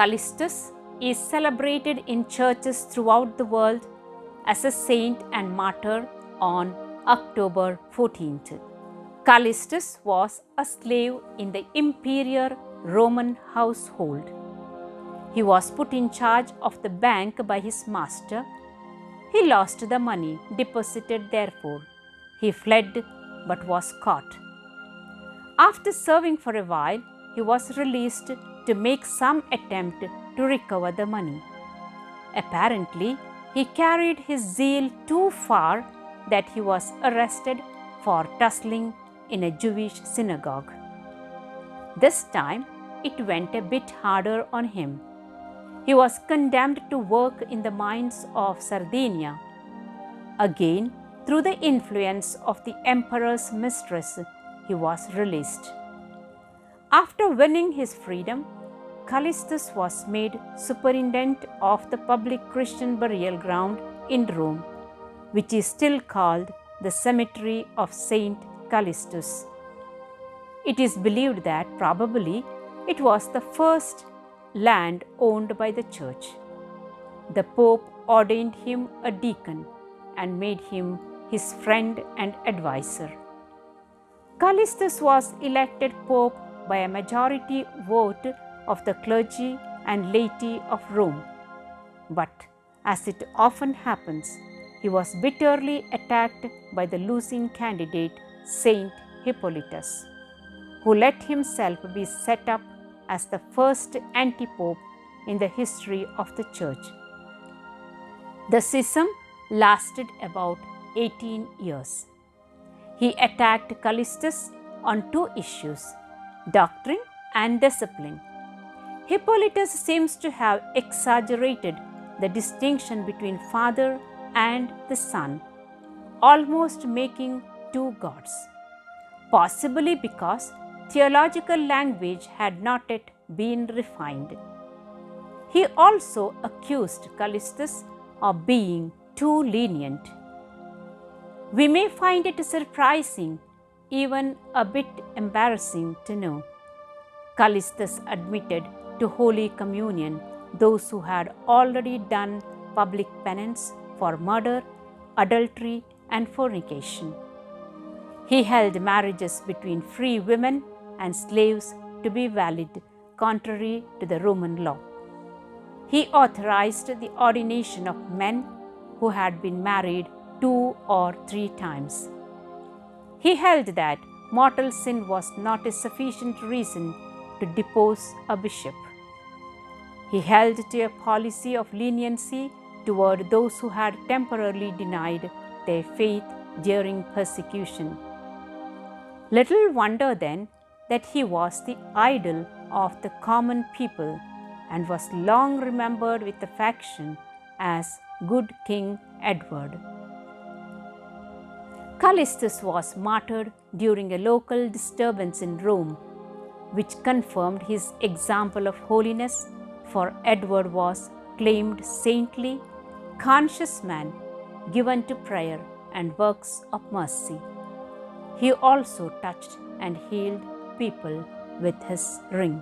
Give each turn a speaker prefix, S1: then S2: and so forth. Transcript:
S1: Callistus is celebrated in churches throughout the world as a saint and martyr on October 14th. Callistus was a slave in the imperial Roman household. He was put in charge of the bank by his master. He lost the money deposited therefore. He fled but was caught. After serving for a while, he was released to make some attempt to recover the money. Apparently, he carried his zeal too far that he was arrested for tussling in a Jewish synagogue. This time, it went a bit harder on him. He was condemned to work in the mines of Sardinia. Again, through the influence of the emperor's mistress, he was released. After winning his freedom, Callistus was made superintendent of the public Christian burial ground in Rome, which is still called the Cemetery of Saint Callistus. It is believed that probably it was the first land owned by the church. The Pope ordained him a deacon and made him his friend and advisor. Callistus was elected Pope by a majority vote of the clergy and laity of Rome. But, as it often happens, he was bitterly attacked by the losing candidate, Saint Hippolytus, who let himself be set up as the first anti-pope in the history of the church. The schism lasted about 18 years. He attacked Callistus on two issues, doctrine and discipline. Hippolytus seems to have exaggerated the distinction between Father and the Son, almost making two gods, possibly because theological language had not yet been refined. He also accused Callistus of being too lenient. We may find it surprising, even a bit embarrassing to know. Callistus admitted to Holy Communion those who had already done public penance for murder, adultery, and fornication. He held marriages between free women and slaves to be valid, contrary to the Roman law. He authorized the ordination of men who had been married 2 or 3 times. He held that mortal sin was not a sufficient reason to depose a bishop. He held to a policy of leniency toward those who had temporarily denied their faith during persecution. Little wonder then that he was the idol of the common people and was long remembered with affection as Good King Edward. Callistus was martyred during a local disturbance in Rome, which confirmed his example of holiness, for Edward was claimed saintly, conscious man, given to prayer and works of mercy. He also touched and healed people with his ring.